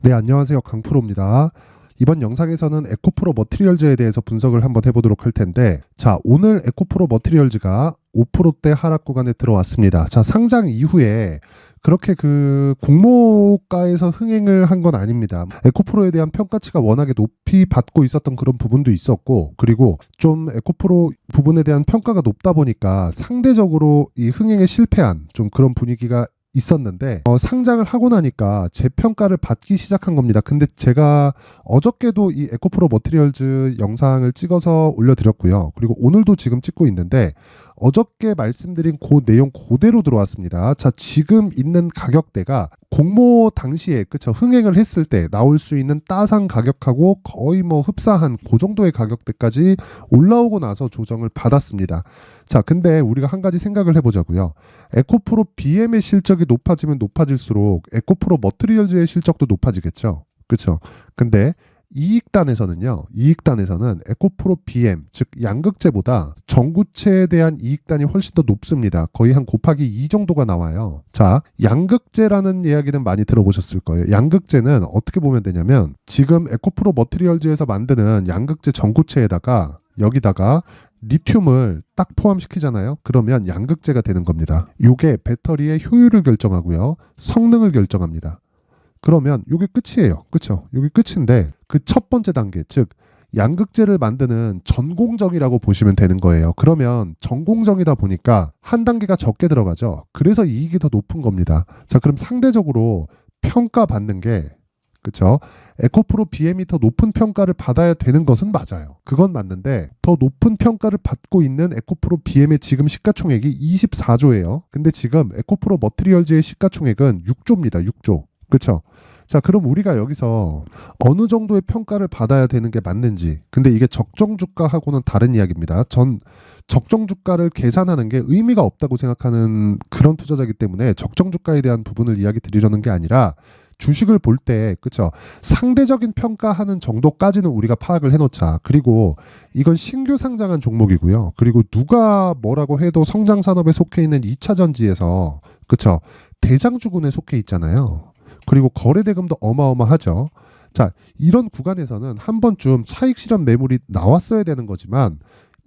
네, 안녕하세요. 강프로입니다. 이번 영상에서는 에코프로 머티리얼즈에 대해서 분석을 한번 해보도록 할 텐데, 자, 오늘 에코프로 머티리얼즈가 5%대 하락 구간에 들어왔습니다. 자, 상장 이후에 그렇게 공모가에서 흥행을 한 건 아닙니다. 에코프로에 대한 평가치가 워낙에 높이 받고 있었던 그런 부분도 있었고, 그리고 좀 에코프로 부분에 대한 평가가 높다 보니까 상대적으로 이 흥행에 실패한 좀 그런 분위기가 있었는데, 상장을 하고 나니까 재평가를 받기 시작한 겁니다. 근데 제가 어저께도 이 에코프로 머티리얼즈 영상을 찍어서 올려드렸고요. 그리고 오늘도 지금 찍고 있는데, 어저께 말씀드린 그 내용 그대로 들어왔습니다. 자, 지금 있는 가격대가 공모 당시에 흥행을 했을 때 나올 수 있는 따상 가격하고 거의 흡사한 그 정도의 가격대까지 올라오고 나서 조정을 받았습니다. 자, 근데 우리가 한 가지 생각을 해보자고요. 에코프로 BM의 실적이 높아지면 높아질수록 에코프로 머티리얼즈의 실적도 높아지겠죠. 그렇죠? 근데 이익단에서는 에코프로 BM, 즉 양극재보다 전구체에 대한 이익단이 훨씬 더 높습니다. 거의 한 곱하기 2 정도가 나와요. 자, 양극재라는 이야기는 많이 들어보셨을 거예요. 양극재는 어떻게 보면 되냐면, 지금 에코프로 머티리얼즈에서 만드는 양극재 전구체에다가 여기다가 리튬을 딱 포함시키잖아요. 그러면 양극재가 되는 겁니다. 이게 배터리의 효율을 결정하고요, 성능을 결정합니다. 그러면 이게 끝이에요. 그렇죠? 이게 끝인데, 그 첫 번째 단계, 즉 양극재를 만드는 전공정이라고 보시면 되는 거예요. 그러면 전공정이다 보니까 한 단계가 적게 들어가죠. 그래서 이익이 더 높은 겁니다. 자, 그럼 상대적으로 평가받는 게, 그렇죠? 에코프로 BM이 더 높은 평가를 받아야 되는 것은 맞아요. 그건 맞는데, 더 높은 평가를 받고 있는 에코프로 BM의 지금 시가총액이 24조예요. 근데 지금 에코프로 머티리얼즈의 시가총액은 6조입니다. 6조. 그렇죠? 자, 그럼 우리가 여기서 어느 정도의 평가를 받아야 되는 게 맞는지, 근데 이게 적정 주가하고는 다른 이야기입니다. 전 적정 주가를 계산하는 게 의미가 없다고 생각하는 그런 투자자이기 때문에 적정 주가에 대한 부분을 이야기 드리려는 게 아니라, 주식을 볼 때, 그쵸, 상대적인 평가하는 정도까지는 우리가 파악을 해놓자. 그리고 이건 신규 상장한 종목이고요. 그리고 누가 뭐라고 해도 성장 산업에 속해 있는 2차 전지에서, 그쵸, 대장주군에 속해 있잖아요. 그리고 거래 대금도 어마어마하죠. 자, 이런 구간에서는 한 번쯤 차익 실현 매물이 나왔어야 되는 거지만,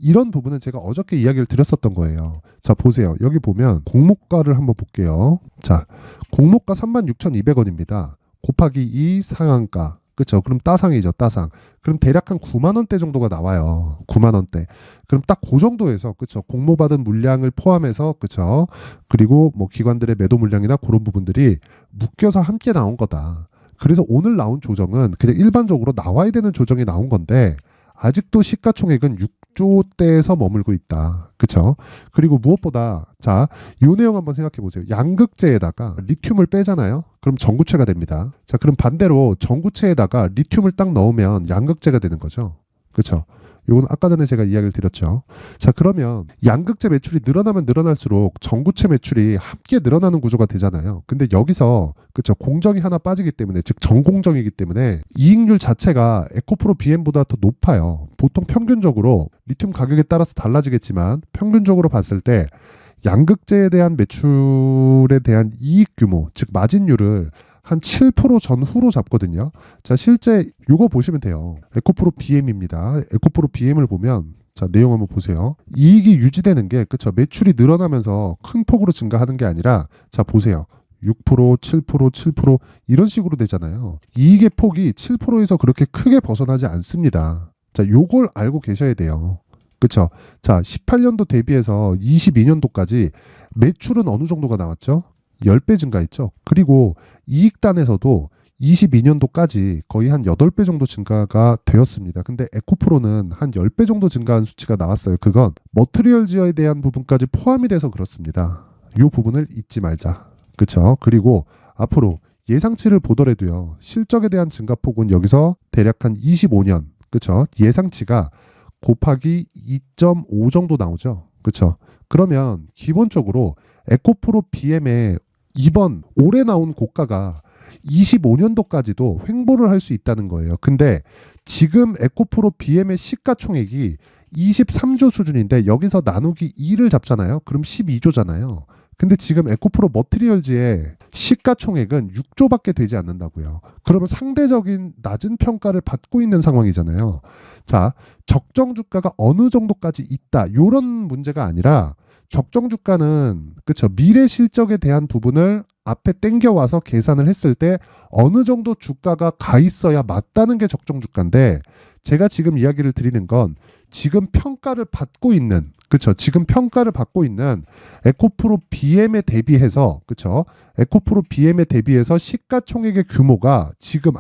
이런 부분은 제가 어저께 이야기를 드렸었던 거예요. 자, 보세요. 여기 보면 공모가를 한번 볼게요. 자, 공모가 36,200원입니다. 곱하기 2 상한가. 그렇죠? 그럼 따상이죠, 따상. 그럼 대략 한 9만 원대 정도가 나와요. 9만 원대. 그럼 딱 그 정도에서, 그렇죠? 공모받은 물량을 포함해서, 그렇죠? 그리고 기관들의 매도 물량이나 그런 부분들이 묶여서 함께 나온 거다. 그래서 오늘 나온 조정은 그냥 일반적으로 나와야 되는 조정이 나온 건데, 아직도 시가총액은 6조대에서 머물고 있다. 그쵸? 그리고 무엇보다, 자, 이 내용 한번 생각해 보세요. 양극재에다가 리튬을 빼잖아요. 그럼 전구체가 됩니다. 자, 그럼 반대로 전구체에다가 리튬을 딱 넣으면 양극재가 되는 거죠. 그쵸? 이건 아까 전에 제가 이야기를 드렸죠. 자, 그러면 양극재 매출이 늘어나면 늘어날수록 전구체 매출이 함께 늘어나는 구조가 되잖아요. 근데 여기서, 그쵸, 공정이 하나 빠지기 때문에, 즉 전공정이기 때문에 이익률 자체가 에코프로 BM보다 더 높아요. 보통 평균적으로 리튬 가격에 따라서 달라지겠지만 평균적으로 봤을 때 양극재에 대한 매출에 대한 이익 규모, 즉 마진율을 한 7% 전후로 잡거든요. 자, 실제 요거 보시면 돼요. 에코프로 BM입니다. 에코프로 BM을 보면, 자, 내용 한번 보세요. 이익이 유지되는 게, 그쵸, 매출이 늘어나면서 큰 폭으로 증가하는 게 아니라, 자, 보세요. 6%, 7%, 7% 이런 식으로 되잖아요. 이익의 폭이 7%에서 그렇게 크게 벗어나지 않습니다. 자, 요걸 알고 계셔야 돼요. 그쵸? 자, 18년도 대비해서 22년도까지 매출은 어느 정도가 나왔죠? 10배 증가했죠. 그리고 이익단에서도 22년도까지 거의 한 8배 정도 증가가 되었습니다. 근데 에코프로는 한 10배 정도 증가한 수치가 나왔어요. 그건 머티리얼즈에 대한 부분까지 포함이 돼서 그렇습니다. 이 부분을 잊지 말자. 그쵸? 그리고 앞으로 예상치를 보더라도요, 실적에 대한 증가폭은 여기서 대략 한 25년, 그쵸? 예상치가 곱하기 2.5 정도 나오죠. 그쵸? 그러면 기본적으로 에코프로 BM의 이번 올해 나온 고가가 25년도까지도 횡보를 할 수 있다는 거예요. 근데 지금 에코프로 BM의 시가총액이 23조 수준인데 여기서 나누기 2를 잡잖아요. 그럼 12조잖아요. 근데 지금 에코프로 머티리얼즈의 시가총액은 6조밖에 되지 않는다고요. 그러면 상대적인 낮은 평가를 받고 있는 상황이잖아요. 자, 적정 주가가 어느 정도까지 있다. 이런 문제가 아니라 적정 주가는 그쵸 미래 실적에 대한 부분을 앞에 땡겨와서 계산을 했을 때 어느 정도 주가가 가 있어야 맞다는 게 적정 주가인데 제가 지금 이야기를 드리는 건 지금 평가를 받고 있는 그쵸 지금 평가를 받고 있는 에코프로 BM에 대비해서 그쵸 에코프로 BM에 대비해서 시가총액의 규모가 지금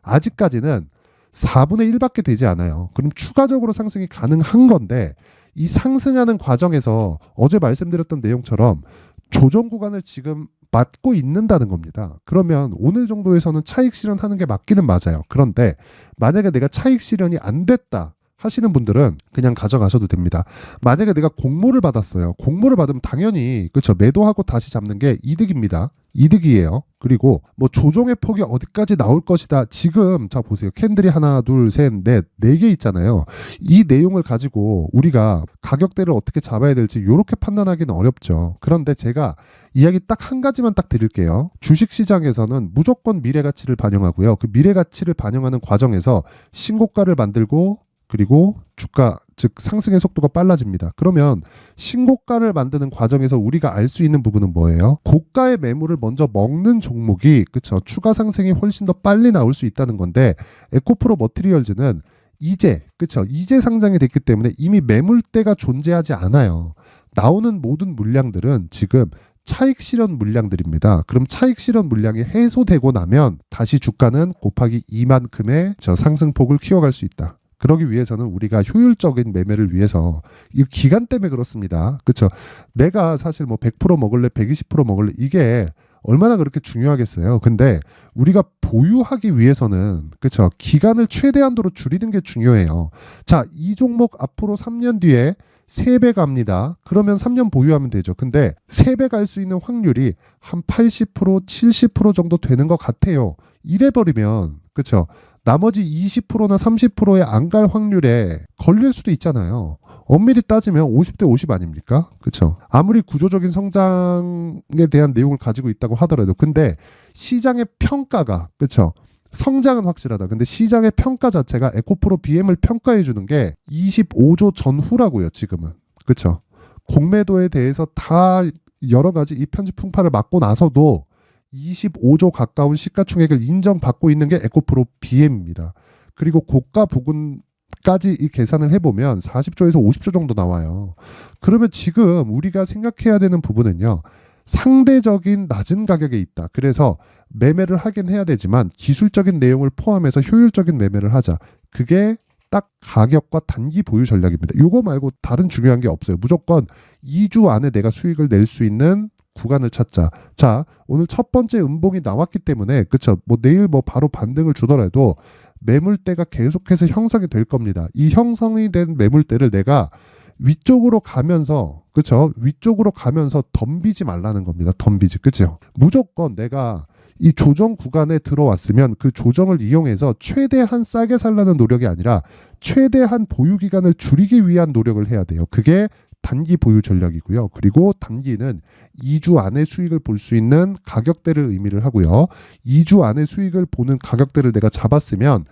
아직까지는 4분의 1밖에 되지 않아요. 그럼 추가적으로 상승이 가능한 건데 이 상승하는 과정에서 어제 말씀드렸던 내용처럼 조정 구간을 지금 맞고 있는다는 겁니다. 그러면 오늘 정도에서는 차익 실현하는 게 맞기는 맞아요. 그런데 만약에 내가 차익 실현이 안 됐다 하시는 분들은 그냥 가져가셔도 됩니다. 만약에 내가 공모를 받았어요. 공모를 받으면 당연히 그렇죠. 매도하고 다시 잡는 게 이득입니다. 이득이에요. 그리고 뭐 조정의 폭이 어디까지 나올 것이다. 지금 자 보세요. 캔들이 하나, 둘, 셋, 넷, 네 개 있잖아요. 이 내용을 가지고 우리가 가격대를 어떻게 잡아야 될지 이렇게 판단하기는 어렵죠. 그런데 제가 이야기 딱 한 가지만 딱 드릴게요. 주식시장에서는 무조건 미래가치를 반영하고요. 그 미래가치를 반영하는 과정에서 신고가를 만들고 그리고 주가 즉 상승의 속도가 빨라집니다. 그러면 신고가를 만드는 과정에서 우리가 알 수 있는 부분은 뭐예요? 고가의 매물을 먼저 먹는 종목이 그쵸 추가 상승이 훨씬 더 빨리 나올 수 있다는 건데 에코프로 머티리얼즈는 이제 그쵸 이제 상장이 됐기 때문에 이미 매물대가 존재하지 않아요. 나오는 모든 물량들은 지금 차익 실현 물량들입니다. 그럼 차익 실현 물량이 해소되고 나면 다시 주가는 곱하기 2만큼의 저 상승폭을 키워갈 수 있다. 그러기 위해서는 우리가 효율적인 매매를 위해서 이 기간 때문에 그렇습니다. 그렇죠? 내가 사실 뭐 100% 먹을래, 120% 먹을래 이게 얼마나 그렇게 중요하겠어요. 근데 우리가 보유하기 위해서는 그렇죠? 기간을 최대한도로 줄이는 게 중요해요. 자, 이 종목 앞으로 3년 뒤에 3배 갑니다. 그러면 3년 보유하면 되죠. 근데 3배 갈 수 있는 확률이 한 80%, 70% 정도 되는 것 같아요. 이래버리면 그렇죠? 나머지 20%나 30%의 안 갈 확률에 걸릴 수도 있잖아요. 엄밀히 따지면 50대 50 아닙니까? 그렇죠? 아무리 구조적인 성장에 대한 내용을 가지고 있다고 하더라도 근데 시장의 평가가 그렇죠? 성장은 확실하다. 근데 시장의 평가 자체가 에코프로 BM을 평가해 주는 게 25조 전후라고요, 지금은. 그렇죠? 공매도에 대해서 다 여러 가지 이 편집 풍파를 맞고 나서도 25조 가까운 시가총액을 인정받고 있는 게 에코프로 BM입니다. 그리고 고가 부근까지 이 계산을 해보면 40조에서 50조 정도 나와요. 그러면 지금 우리가 생각해야 되는 부분은요. 상대적인 낮은 가격에 있다. 그래서 매매를 하긴 해야 되지만 기술적인 내용을 포함해서 효율적인 매매를 하자. 그게 딱 가격과 단기 보유 전략입니다. 이거 말고 다른 중요한 게 없어요. 무조건 2주 안에 내가 수익을 낼 수 있는 구간을 찾자. 자, 오늘 첫 번째 음봉이 나왔기 때문에 그쵸? 뭐 내일 뭐 바로 반등을 주더라도 매물대가 계속해서 형성이 될 겁니다. 이 형성이 된 매물대를 내가 위쪽으로 가면서 그쵸? 위쪽으로 가면서 덤비지 말라는 겁니다. 덤비지. 그죠? 무조건 내가 이 조정 구간에 들어왔으면 그 조정을 이용해서 최대한 싸게 살라는 노력이 아니라 최대한 보유 기간을 줄이기 위한 노력을 해야 돼요. 그게 단기 보유 전략이고요. 그리고 단기는 2주 안에 수익을 볼 수 있는 가격대를 의미를 하고요. 2주 안에 수익을 보는 가격대를 내가 잡았으면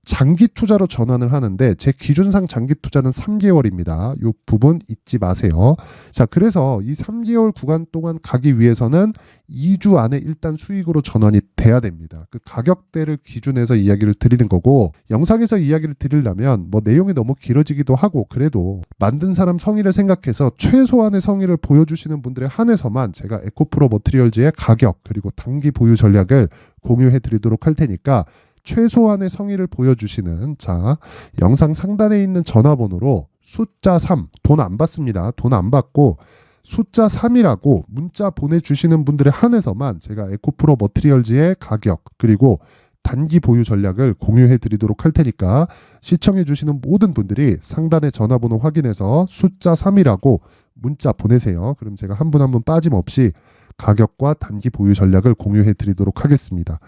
장기 투자로 전환을 하는데 제 기준상 장기 투자는 3개월입니다. 이 부분 잊지 마세요. 자, 그래서 이 3개월 구간 동안 가기 위해서는 2주 안에 일단 수익으로 전환이 돼야 됩니다. 그 가격대를 기준해서 이야기를 드리는 거고 영상에서 이야기를 드리려면 뭐 내용이 너무 길어지기도 하고 그래도 만든 사람 성의를 생각해서 최소한의 성의를 보여주시는 분들에 한해서만 제가 에코프로 머티리얼즈의 가격 그리고 단기 보유 전략을 공유해 드리도록 할 테니까 최소한의 성의를 보여주시는 자 영상 상단에 있는 전화번호로 숫자 3 돈 안 받습니다. 돈 안 받고 숫자 3이라고 문자 보내주시는 분들에 한해서만 제가 에코프로 머티리얼즈의 가격 그리고 단기 보유 전략을 공유해 드리도록 할 테니까 시청해 주시는 모든 분들이 상단의 전화번호 확인해서 숫자 3이라고 문자 보내세요. 그럼 제가 한 분 한 분 빠짐없이 가격과 단기 보유 전략을 공유해 드리도록 하겠습니다.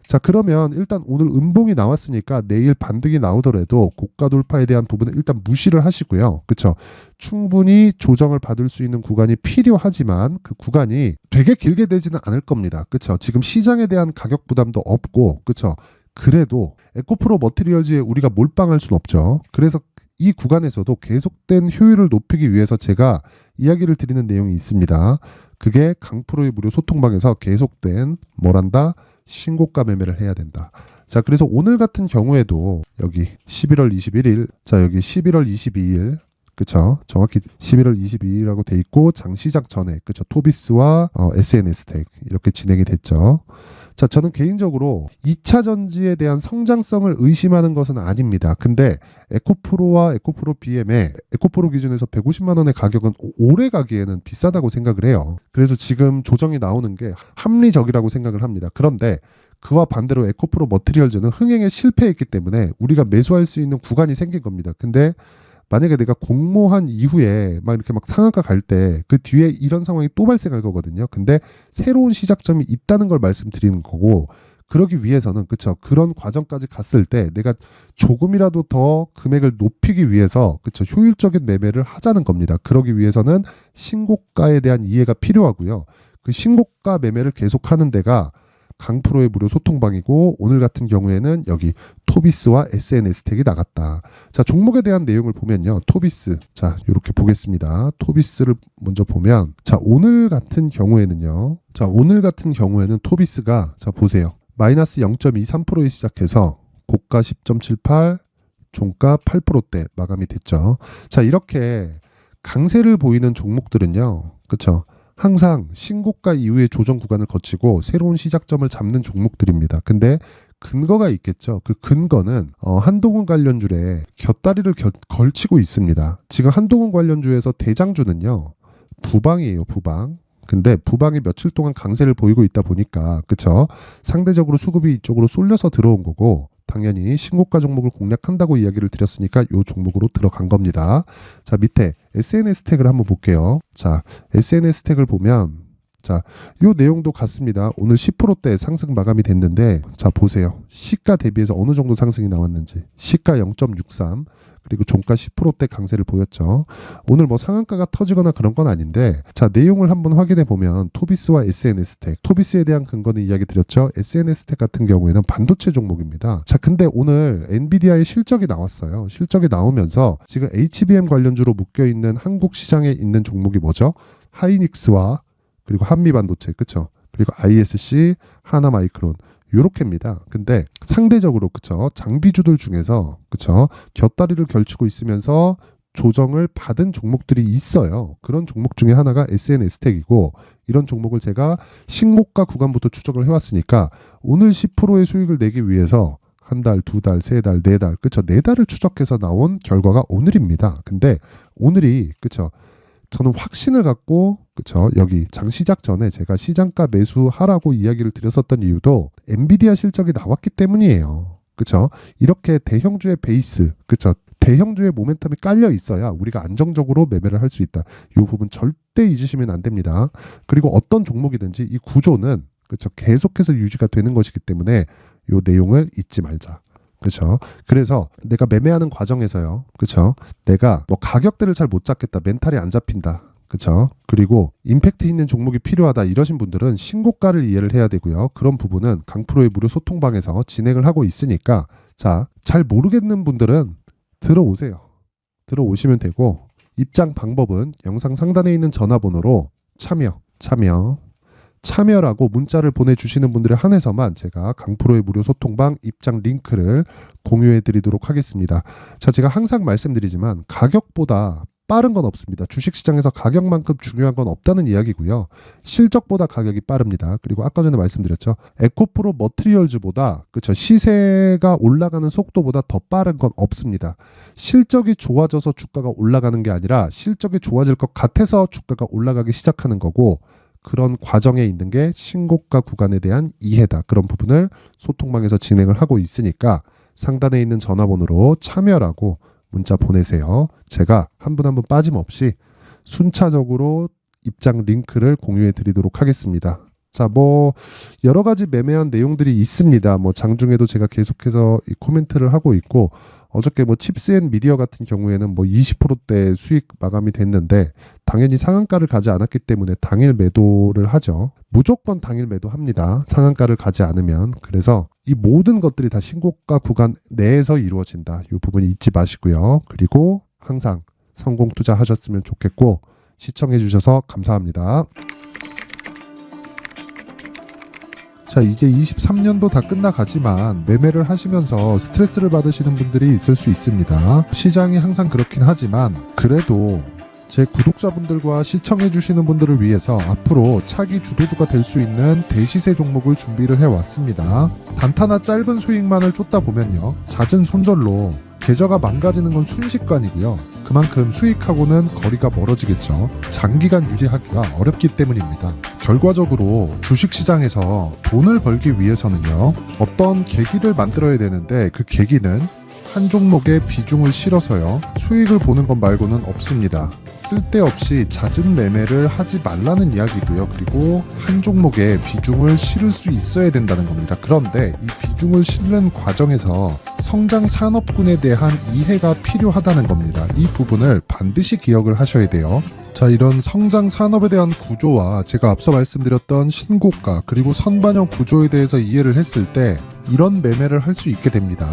자, 그러면 일단 오늘 음봉이 나왔으니까 내일 반등이 나오더라도 고가 돌파에 대한 부분은 일단 무시를 하시고요. 그쵸? 충분히 조정을 받을 수 있는 구간이 필요하지만 그 구간이 되게 길게 되지는 않을 겁니다. 그쵸? 지금 시장에 대한 가격 부담도 없고, 그쵸? 그래도 에코프로 머티리얼즈에 우리가 몰빵할 수는 없죠. 그래서 이 구간에서도 계속된 효율을 높이기 위해서 제가 이야기를 드리는 내용이 있습니다. 그게 강프로의 무료 소통방에서 계속된 뭐란다? 신고가 매매를 해야 된다. 자, 그래서 오늘 같은 경우에도 여기 11월 21일, 자, 여기 11월 22일, 그쵸? 정확히 11월 22일이라고 돼 있고 장시작 전에, 그쵸? 토비스와 SNS텍 이렇게 진행이 됐죠. 자, 저는 개인적으로 2차 전지에 대한 성장성을 의심하는 것은 아닙니다. 근데 에코프로와 에코프로 BM의 에코프로 기준에서 150만 원의 가격은 오래 가기에는 비싸다고 생각을 해요. 그래서 지금 조정이 나오는 게 합리적이라고 생각을 합니다. 그런데 그와 반대로 에코프로 머티리얼즈는 흥행에 실패했기 때문에 우리가 매수할 수 있는 구간이 생긴 겁니다. 근데 만약에 내가 공모한 이후에 막 이렇게 막 상한가 갈 때 그 뒤에 이런 상황이 또 발생할 거거든요. 근데 새로운 시작점이 있다는 걸 말씀드리는 거고, 그러기 위해서는 그쵸, 그런 과정까지 갔을 때 내가 조금이라도 더 금액을 높이기 위해서 그쵸, 효율적인 매매를 하자는 겁니다. 그러기 위해서는 신고가에 대한 이해가 필요하고요. 그 신고가 매매를 계속하는 데가 강프로의 무료 소통방이고, 오늘 같은 경우에는 여기 토비스와 SNS텍이 나갔다. 자, 종목에 대한 내용을 보면요. 토비스, 자, 이렇게 보겠습니다. 토비스를 먼저 보면, 자, 오늘 같은 경우에는요. 자, 오늘 같은 경우에는 토비스가, 자, 보세요. 마이너스 0.23%에 시작해서 고가 10.78, 종가 8%대 마감이 됐죠. 자, 이렇게 강세를 보이는 종목들은요. 그쵸? 항상 신고가 이후에 조정 구간을 거치고 새로운 시작점을 잡는 종목들입니다. 근데 근거가 있겠죠. 그 근거는 한동훈 관련주에 곁다리를 걸치고 있습니다. 지금 한동훈 관련주에서 대장주는요. 부방이에요. 부방. 근데 부방이 며칠 동안 강세를 보이고 있다 보니까 그쵸? 상대적으로 수급이 이쪽으로 쏠려서 들어온 거고, 당연히 신고가 종목을 공략한다고 이야기를 드렸으니까 이 종목으로 들어간 겁니다. 자, 밑에 SNS텍을 한번 볼게요. 자, SNS텍을 보면, 자, 이 내용도 같습니다. 오늘 10%대 상승 마감이 됐는데, 자, 보세요. 시가 대비해서 어느 정도 상승이 나왔는지. 시가 0.63, 그리고 종가 10%대 강세를 보였죠. 오늘 뭐 상한가가 터지거나 그런 건 아닌데, 자, 내용을 한번 확인해 보면 토비스와 SNS텍, 토비스에 대한 근거는 이야기 드렸죠. SNS텍 같은 경우에는 반도체 종목입니다. 자, 근데 오늘 엔비디아의 실적이 나왔어요. 실적이 나오면서 지금 HBM 관련주로 묶여 있는 한국 시장에 있는 종목이 뭐죠? 하이닉스와 그리고 한미반도체, 그쵸? 그리고 ISC, 하나마이크론, 요렇게입니다. 근데 상대적으로 그쵸, 장비주들 중에서 그쵸, 곁다리를 걸치고 있으면서 조정을 받은 종목들이 있어요. 그런 종목 중에 하나가 SNS텍이고, 이런 종목을 제가 신고가 구간부터 추적을 해왔으니까 오늘 10%의 수익을 내기 위해서 한 달, 두 달, 세 달, 네 달, 그쵸, 네 달을 추적해서 나온 결과가 오늘입니다. 근데 오늘이 그쵸, 저는 확신을 갖고 그쵸, 여기 장 시작 전에 제가 시장가 매수하라고 이야기를 드렸었던 이유도 엔비디아 실적이 나왔기 때문이에요. 그쵸? 이렇게 대형주의 베이스, 그쵸? 대형주의 모멘텀이 깔려 있어야 우리가 안정적으로 매매를 할 수 있다. 이 부분 절대 잊으시면 안 됩니다. 그리고 어떤 종목이든지 이 구조는 그쵸, 계속해서 유지가 되는 것이기 때문에 이 내용을 잊지 말자. 그렇죠. 그래서 내가 매매하는 과정에서요. 그렇죠. 내가 뭐 가격대를 잘 못 잡겠다. 멘탈이 안 잡힌다. 그렇죠. 그리고 임팩트 있는 종목이 필요하다. 이러신 분들은 신고가를 이해를 해야 되고요. 그런 부분은 강프로의 무료 소통방에서 진행을 하고 있으니까, 자, 잘 모르겠는 분들은 들어오세요. 들어오시면 되고, 입장 방법은 영상 상단에 있는 전화번호로 참여라고 문자를 보내주시는 분들에 한해서만 제가 강프로의 무료 소통방 입장 링크를 공유해 드리도록 하겠습니다. 자, 제가 항상 말씀드리지만 가격보다 빠른 건 없습니다. 주식시장에서 가격만큼 중요한 건 없다는 이야기고요. 실적보다 가격이 빠릅니다. 그리고 아까 전에 말씀드렸죠. 에코프로 머티리얼즈보다 그쵸, 시세가 올라가는 속도보다 더 빠른 건 없습니다. 실적이 좋아져서 주가가 올라가는 게 아니라 실적이 좋아질 것 같아서 주가가 올라가기 시작하는 거고, 그런 과정에 있는 게 신고가 구간에 대한 이해다. 그런 부분을 소통방에서 진행을 하고 있으니까 상단에 있는 전화번호로 참여라고 문자 보내세요. 제가 한 분 한 분 빠짐없이 순차적으로 입장 링크를 공유해 드리도록 하겠습니다. 자, 여러 가지 매매한 내용들이 있습니다. 장중에도 제가 계속해서 이 코멘트를 하고 있고, 어저께 칩스앤미디어 같은 경우에는 20%대 수익 마감이 됐는데, 당연히 상한가를 가지 않았기 때문에 당일 매도를 하죠. 무조건 당일 매도합니다. 상한가를 가지 않으면. 그래서 이 모든 것들이 다 신고가 구간 내에서 이루어진다. 이 부분이 잊지 마시고요. 그리고 항상 성공 투자하셨으면 좋겠고, 시청해 주셔서 감사합니다. 자, 이제 23년도 다 끝나가지만 매매를 하시면서 스트레스를 받으시는 분들이 있을 수 있습니다. 시장이 항상 그렇긴 하지만 그래도 제 구독자분들과 시청해 주시는 분들을 위해서 앞으로 차기 주도주가 될 수 있는 대시세 종목을 준비를 해왔습니다. 단타나 짧은 수익만을 쫓다 보면요, 잦은 손절로 계좌가 망가지는 건 순식간이고요. 그만큼 수익하고는 거리가 멀어지겠죠. 장기간 유지하기가 어렵기 때문입니다. 결과적으로 주식시장에서 돈을 벌기 위해서는요, 어떤 계기를 만들어야 되는데 그 계기는 한 종목에 비중을 실어서요, 수익을 보는 것 말고는 없습니다. 쓸데없이 잦은 매매를 하지 말라는 이야기고요. 그리고 한 종목에 비중을 실을 수 있어야 된다는 겁니다. 그런데 이 비중을 실는 과정에서 성장 산업군에 대한 이해가 필요하다는 겁니다. 이 부분을 반드시 기억을 하셔야 돼요. 자, 이런 성장 산업에 대한 구조와 제가 앞서 말씀드렸던 신고가 그리고 선반영 구조에 대해서 이해를 했을 때 이런 매매를 할 수 있게 됩니다.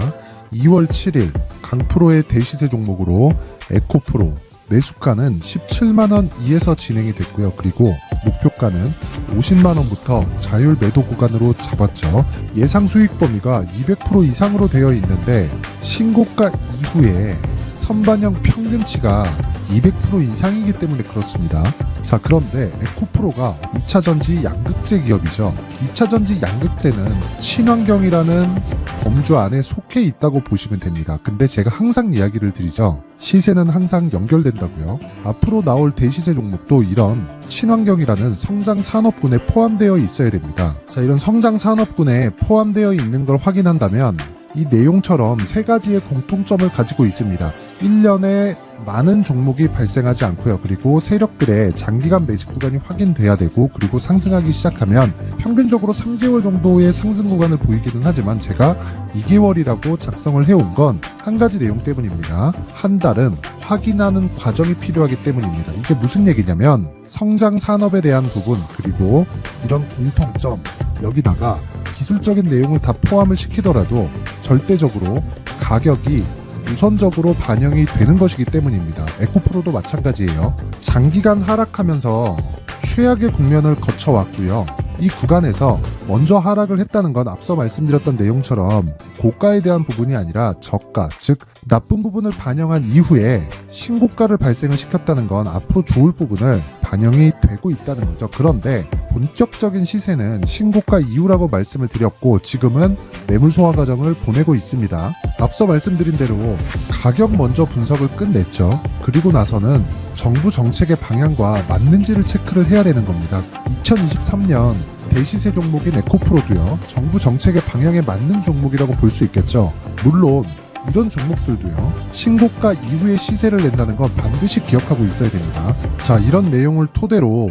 2월 7일 강프로의 대시세 종목으로 에코프로 매수가는 17만원 이에서 진행이 됐고요. 그리고 목표가는 50만원부터 자율 매도 구간으로 잡았죠. 예상 수익 범위가 200% 이상으로 되어 있는데 신고가 이후에 선반영 평균치가 200% 이상이기 때문에 그렇습니다. 자, 그런데 에코프로가 2차전지 양극재 기업이죠. 2차전지 양극재는 친환경이라는 범주 안에 속해 있다고 보시면 됩니다. 근데 제가 항상 이야기를 드리죠. 시세는 항상 연결된다고요. 앞으로 나올 대시세 종목도 이런 친환경이라는 성장 산업군에 포함되어 있어야 됩니다. 자, 이런 성장 산업군에 포함되어 있는 걸 확인한다면 이 내용처럼 세 가지의 공통점을 가지고 있습니다. 1년에 많은 종목이 발생하지 않고요. 그리고 세력들의 장기간 매집 구간이 확인돼야 되고, 그리고 상승하기 시작하면 평균적으로 3개월 정도의 상승 구간을 보이기는 하지만 제가 2개월이라고 작성을 해온 건 한 가지 내용 때문입니다. 한 달은 확인하는 과정이 필요하기 때문입니다. 이게 무슨 얘기냐면 성장 산업에 대한 부분, 그리고 이런 공통점, 여기다가 기술적인 내용을 다 포함을 시키더라도 절대적으로 가격이 우선적으로 반영이 되는 것이기 때문입니다. 에코프로도 마찬가지예요. 장기간 하락하면서 최악의 국면을 거쳐왔고요. 이 구간에서 먼저 하락을 했다는 건 앞서 말씀드렸던 내용처럼 고가에 대한 부분이 아니라 저가, 즉 나쁜 부분을 반영한 이후에 신고가를 발생을 시켰다는 건 앞으로 좋을 부분을 반영이 되고 있다는 거죠. 그런데 본격적인 시세는 신고가 이후라고 말씀을 드렸고, 지금은 매물 소화 과정을 보내고 있습니다. 앞서 말씀드린 대로 가격 먼저 분석을 끝냈죠. 그리고 나서는 정부 정책의 방향과 맞는지를 체크를 해야 되는 겁니다. 2023년 대시세 종목인 에코프로도요, 정부 정책의 방향에 맞는 종목이라고 볼 수 있겠죠. 물론 이런 종목들도요, 신고가 이후에 시세를 낸다는 건 반드시 기억하고 있어야 됩니다. 자, 이런 내용을 토대로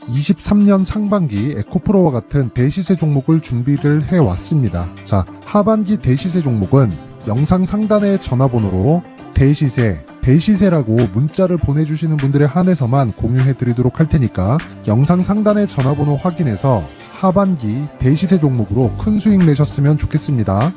23년 상반기 에코프로와 같은 대시세 종목을 준비를 해왔습니다. 자, 하반기 대시세 종목은 영상 상단의 전화번호로 대시세라고 문자를 보내주시는 분들에 한해서만 공유해드리도록 할 테니까 영상 상단의 전화번호 확인해서 하반기 대시세 종목으로 큰 수익 내셨으면 좋겠습니다.